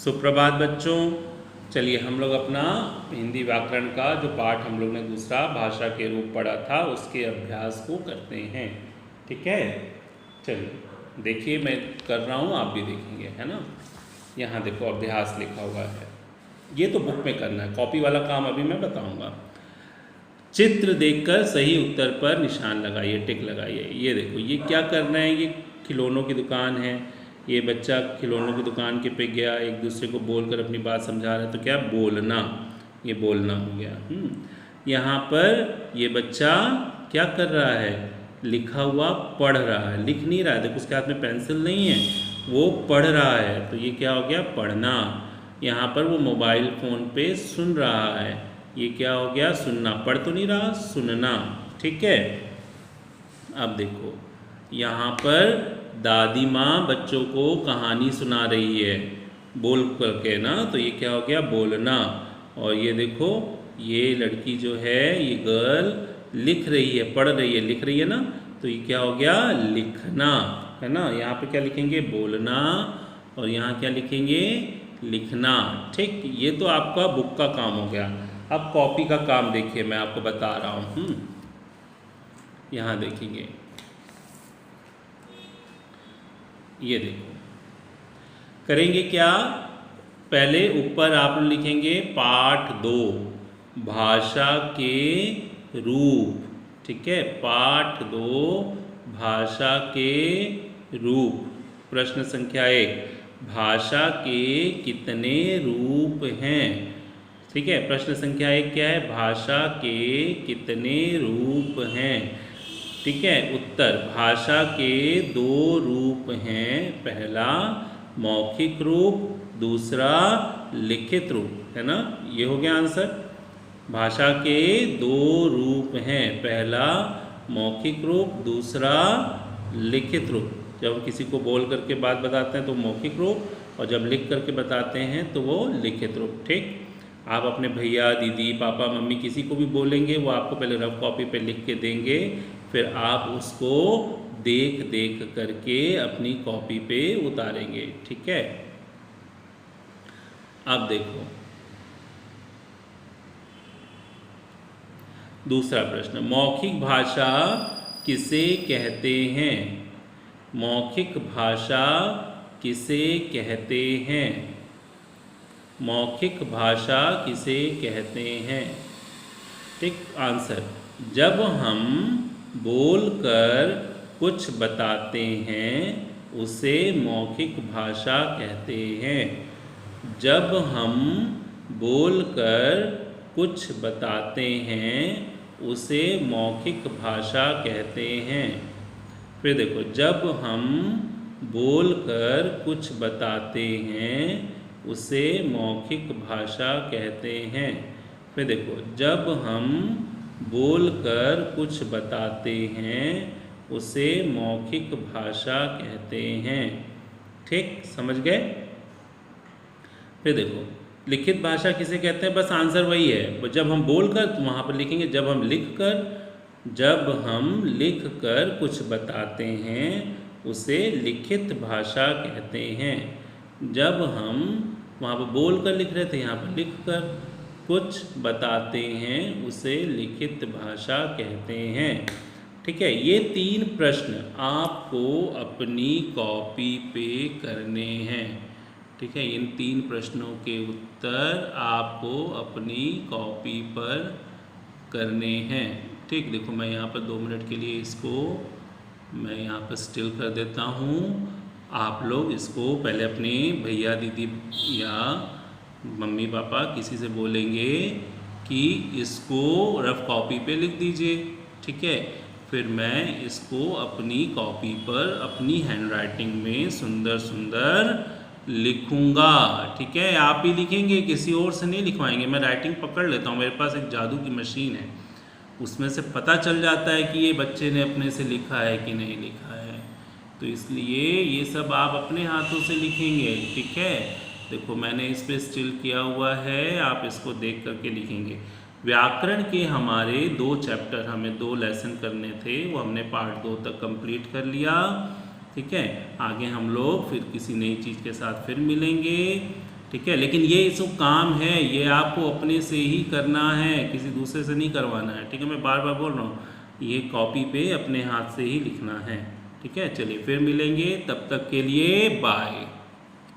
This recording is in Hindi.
सुप्रभात बच्चों। चलिए हम लोग अपना हिंदी व्याकरण का जो पाठ हम लोग ने दूसरा भाषा के रूप पढ़ा था उसके अभ्यास को करते हैं। ठीक है, चलिए देखिए मैं कर रहा हूँ, आप भी देखेंगे, है ना। यहाँ देखो अभ्यास लिखा हुआ है, ये तो बुक में करना है, कॉपी वाला काम अभी मैं बताऊँगा। चित्र देखकर सही उत्तर पर निशान लगाइए, टिक लगाइए। ये देखो ये क्या करना है, ये खिलौनों की दुकान है, ये बच्चा खिलौनों की दुकान के पे गया, एक दूसरे को बोलकर अपनी बात समझा रहा है, तो क्या बोलना, ये बोलना हो गया। यहाँ पर ये बच्चा क्या कर रहा है, लिखा हुआ पढ़ रहा है, लिख नहीं रहा है, देखो उसके हाथ में पेंसिल नहीं है, वो पढ़ रहा है, तो ये क्या हो गया, पढ़ना। यहाँ पर वो मोबाइल फ़ोन पे सुन रहा है, ये क्या हो गया, सुनना, पढ़ तो नहीं रहा, सुनना। ठीक है, अब देखो यहाँ पर दादी माँ बच्चों को कहानी सुना रही है बोल करके ना, तो ये क्या हो गया, बोलना। और ये देखो ये लड़की जो है, ये गर्ल लिख रही है, पढ़ रही है, लिख रही है ना, तो ये क्या हो गया, लिखना, है ना। यहाँ पे क्या लिखेंगे, बोलना, और यहाँ क्या लिखेंगे, लिखना। ठीक, ये तो आपका बुक का काम हो गया। अब कॉपी का काम देखिए, मैं आपको बता रहा हूँ। यहाँ देखेंगे, ये देखो करेंगे क्या, पहले ऊपर आप लिखेंगे पाठ 2 भाषा के रूप। ठीक है, पाठ 2 भाषा के रूप। प्रश्न संख्या 1, भाषा के कितने रूप हैं। ठीक है, प्रश्न संख्या 1 क्या है, भाषा के कितने रूप हैं। ठीक है, उत्तर, भाषा के 2 रूप हैं, पहला मौखिक रूप, दूसरा लिखित रूप, है ना। ये हो गया आंसर। भाषा के 2 रूप हैं, पहला मौखिक रूप, दूसरा लिखित रूप। जब हम किसी को बोल करके बात बताते हैं तो मौखिक रूप, और जब लिख करके बताते हैं तो वो लिखित रूप। ठीक, आप अपने भैया दीदी पापा मम्मी किसी को भी बोलेंगे, वो आपको पहले रफ कॉपी पे लिख के देंगे, फिर आप उसको देख देख करके अपनी कॉपी पे उतारेंगे। ठीक है, अब देखो दूसरा प्रश्न, मौखिक भाषा किसे कहते हैं। मौखिक भाषा किसे कहते हैं। मौखिक भाषा किसे कहते हैं। ठीक, आंसर, जब हम बोलकर कुछ बताते हैं उसे मौखिक भाषा कहते हैं। जब हम बोलकर कुछ बताते हैं उसे मौखिक भाषा कहते हैं। फिर देखो, जब हम बोलकर कुछ बताते हैं उसे मौखिक भाषा कहते हैं। फिर देखो, जब हम बोलकर कुछ बताते हैं उसे मौखिक भाषा कहते हैं। ठीक, समझ गए। फिर देखो, लिखित भाषा किसे कहते हैं, बस आंसर वही है, जब हम बोलकर तो वहाँ पर लिखेंगे, जब हम लिख कर कुछ बताते हैं उसे लिखित भाषा कहते हैं। जब हम वहाँ पर बोल कर लिख रहे थे, यहाँ पर लिख कर कुछ बताते हैं उसे लिखित भाषा कहते हैं। ठीक है, ये 3 प्रश्न आपको अपनी कॉपी पे करने हैं। ठीक है, इन 3 प्रश्नों के उत्तर आपको अपनी कॉपी पर करने हैं। ठीक, देखो मैं यहाँ पर 2 मिनट के लिए इसको मैं यहाँ पर स्टिल कर देता हूँ। आप लोग इसको पहले अपने भैया दीदी या मम्मी पापा किसी से बोलेंगे कि इसको रफ कॉपी पे लिख दीजिए। ठीक है, फिर मैं इसको अपनी कॉपी पर अपनी हैंडराइटिंग में सुंदर सुंदर लिखूंगा। ठीक है, आप ही लिखेंगे, किसी और से नहीं लिखवाएंगे। मैं राइटिंग पकड़ लेता हूँ, मेरे पास एक जादू की मशीन है, उसमें से पता चल जाता है कि ये बच्चे ने अपने से लिखा है कि नहीं लिखा है, तो इसलिए ये सब आप अपने हाथों से लिखेंगे। ठीक है, देखो मैंने इस पे स्टिल किया हुआ है, आप इसको देख करके लिखेंगे। व्याकरण के हमारे 2 चैप्टर, हमें 2 लेसन करने थे, वो हमने पार्ट 2 तक कंप्लीट कर लिया। ठीक है, आगे हम लोग फिर किसी नई चीज़ के साथ फिर मिलेंगे। ठीक है। लेकिन ये जो काम है ये आपको अपने से ही करना है, किसी दूसरे से नहीं करवाना है, ठीक है। मैं बार बार बोल रहा हूँ, ये कॉपी पे अपने हाथ से ही लिखना है, ठीक है। चलिए फिर मिलेंगे, तब तक के लिए बाय।